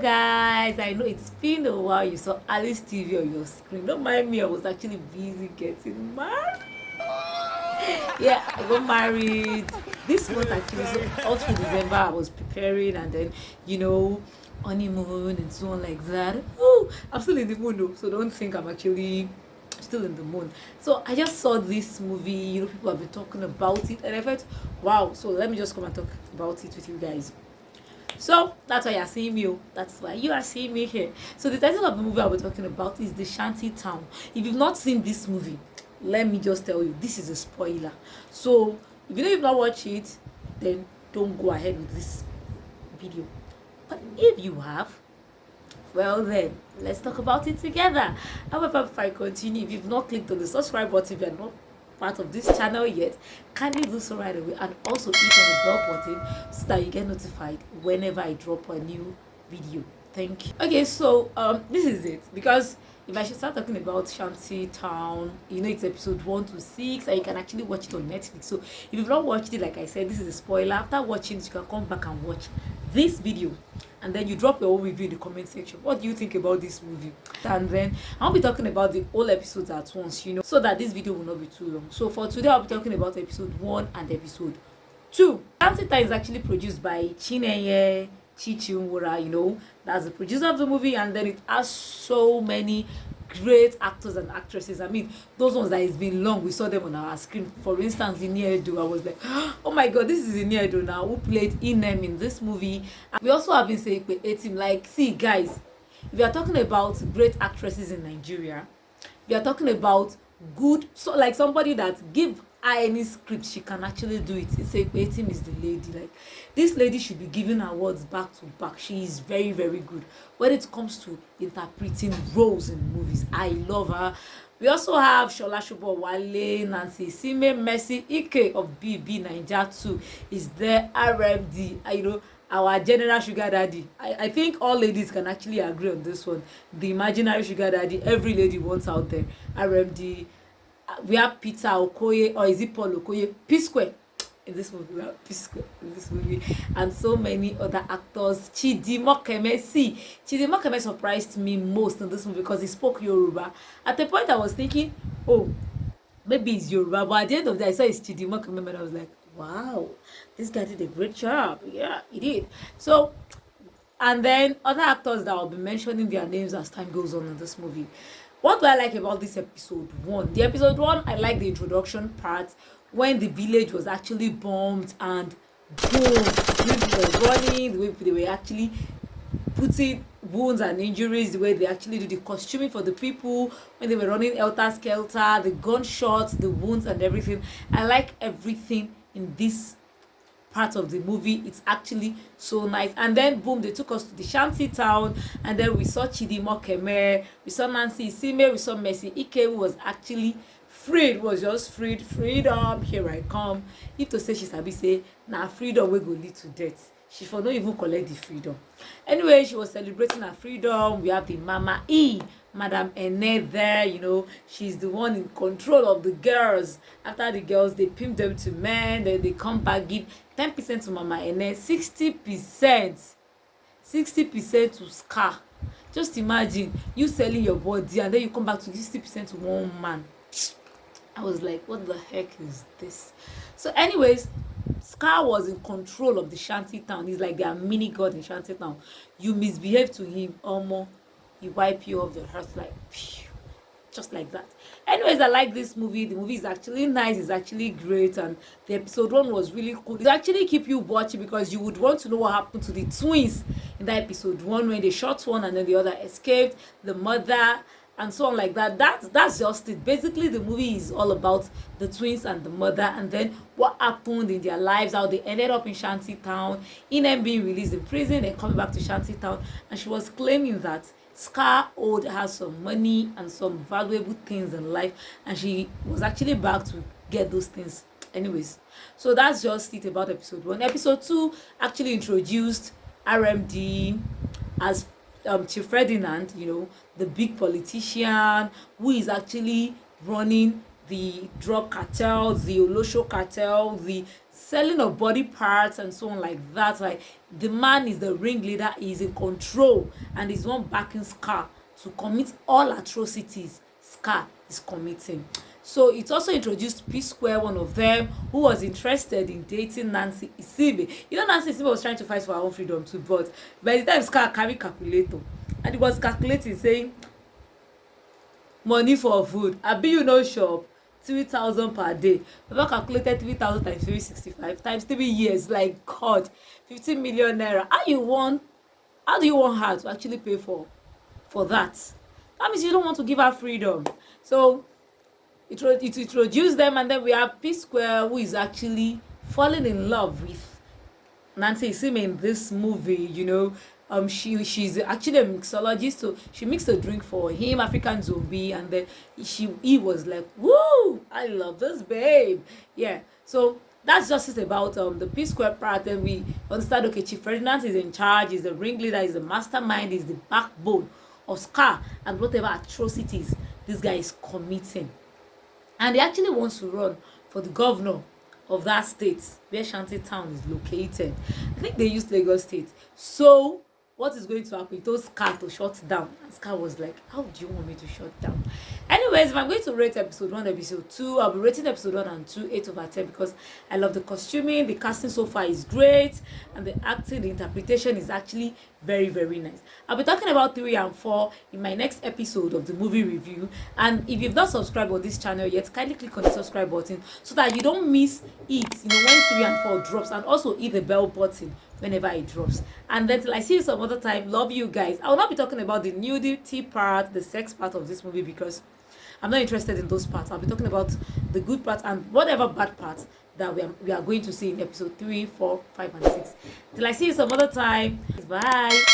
guys, I know it's been a while. You saw Alice TV on your screen. Don't mind me, I was actually busy getting married. Yeah, I got married this month actually. So all through December I was preparing, and then you know honeymoon and so on like that. Oh, I'm still in the mood though, so don't think I'm actually still in the mood. So I just saw this movie, people have been talking about it, and I felt wow, so let me just come and talk about it with you guys. So that's why you're seeing me. That's why you are seeing me here. So the title of the movie I'll be talking about is The Shanty Town. If you've not seen this movie, let me just tell you, this is a spoiler. So if you've not watched it, then don't go ahead with this video. But if you have, well then, let's talk about it together. However, before I continue, if you've not clicked on the subscribe button, if you're not part of this channel yet, kindly do so right away, and also hit on the bell button so that you get notified whenever I drop a new video. Thank you. Okay, so this is it, because if I should start talking about Shanty Town, it's episode 1 to 6, and you can actually watch it on Netflix. So if you've not watched it, like I said, this is a spoiler. After watching it, you can come back and watch this video, and then you drop your own review in the comment section. What do you think about this movie? And then I'll be talking about the whole episodes at once, so that this video will not be too long. So for today, I'll be talking about episode 1 and episode 2. Shanty Town is actually produced by Chinenye Chichiunwura, that's the producer of the movie, and then it has so many great actors and actresses. I mean, those ones that it's been long we saw them on our screen. For instance, Iniedo, I was like, oh my god, this is Iniedo now, who played Inem in this movie. And we also have been saying Etim. Like, see guys, if you are talking about great actresses in Nigeria, we are talking about good, so like somebody that give her any script, she can actually do it. It's a Etim is the lady. Like, this lady should be given awards back to back. She is very, very good when it comes to interpreting roles in movies. I love her. We also have Shola Shobowale, Nancy Isime, Mercy Ike of BB Naija 2 is there, RMD, our general sugar daddy. I think all ladies can actually agree on this one. The imaginary sugar daddy every lady wants out there, RMD. We have Peter Okoye, or is it Paul Okoye? P-Square in this movie. We have P-Square in this movie, and so many other actors. Chidi Mokeme. See, Chidi Mokeme surprised me most in this movie because he spoke Yoruba. At the point I was thinking, oh, maybe it's Yoruba, but at the end of the day I saw it's Chidi Mokeme, and I was like, wow, this guy did a great job. Yeah, he did. So, and then other actors that I'll be mentioning their names as time goes on in this movie. What do I like about this episode 1? The episode 1, I like the introduction part when the village was actually bombed, and boom, people were running, the way they were actually putting wounds and injuries, the way they actually do the costuming for the people when they were running helter skelter, the gunshots, the wounds and everything. I like everything in this part of the movie. It's actually so nice. And then boom, they took us to the Shanty Town, and then we saw Chidi Mokeme, we saw Nancy Isime, we saw Mercy Ike, who was actually freed, was just freed. Freedom, here I come. If to say she sabi say na freedom wey go lead to death, she for no even collect the freedom. Anyway, she was celebrating her freedom. We have the Mama E, Madam Ene there. She's the one in control of the girls. After the girls, they pimp them to men, then they come back, give 10% to Mama Ene, 60% to Scar. Just imagine you selling your body, and then you come back to 60% to one man. I was like, what the heck is this? So anyways, Scar was in control of the Shanty Town. He's like their mini god in Shanty Town. You misbehave to him, he wipe you off the earth, like phew, just like that. Anyways, I like this movie. The movie is actually nice. It's actually great, and the episode 1 was really cool. It actually keep you watching because you would want to know what happened to the twins in that episode 1 when they shot one and then the other escaped, the mother and so on like that. That's just it. Basically, the movie is all about the twins and the mother, and then what happened in their lives, how they ended up in Shanty Town, Inem being released in prison and coming back to Shanty Town, and she was claiming that Scar owed her some money and some valuable things in life, and she was actually back to get those things. Anyways, so that's just it about episode 1. Episode 2 actually introduced RMD as Chief Ferdinand, the big politician who is actually running the drug cartel, the Olosho cartel, the selling of body parts and so on like that. Like the man is the ringleader, he's in control, and he's one backing Scar to commit all atrocities Scar is committing. So it also introduced P Square, one of them, who was interested in dating Nancy Isime. You know, Nancy Isime was trying to fight for her own freedom too, but by the time Scar carry calculator, and he was calculating, saying, money for food, abi you no shop, 3,000 per day. Papa calculated 3,000 times 365 times 3 years. Like God, 15 million naira. How do you want her to actually pay for that? That means you don't want to give her freedom. So it introduced them, and then we have P Square, who is actually falling in love with Nancy Isime in this movie. You know, she's actually a mixologist, so she mixed a drink for him, African zombie, and then he was like, woo, I love this babe. Yeah, so that's just it about the P Square part. And we understand, okay, Chief Ferdinand is in charge, is the ringleader, is the mastermind, is the backbone of Scar and whatever atrocities this guy is committing. And he actually wants to run for the governor of that state where Shanty town is located. I think they used Lagos State. So what is going to happen? He told Scar to shut down, and Scar was like, how do you want me to shut down? Anyways, if I'm going to rate episode 1, episode 2, I'll be rating episode 1 and 2 8/10, because I love the costuming, the casting so far is great, and the acting, the interpretation is actually very, very nice. I'll be talking about 3 and 4 in my next episode of the movie review. And if you've not subscribed on this channel yet, kindly click on the subscribe button so that you don't miss it, you know, when 3 and 4 drops, and also hit the bell button whenever it drops. And then till I see you some other time, love you guys. I will not be talking about the nudity part, the sex part of this movie, because I'm not interested in those parts. I'll be talking about the good parts and whatever bad parts that we are going to see in episode 3, 4, 5, and 6. Till I see you some other time. Bye.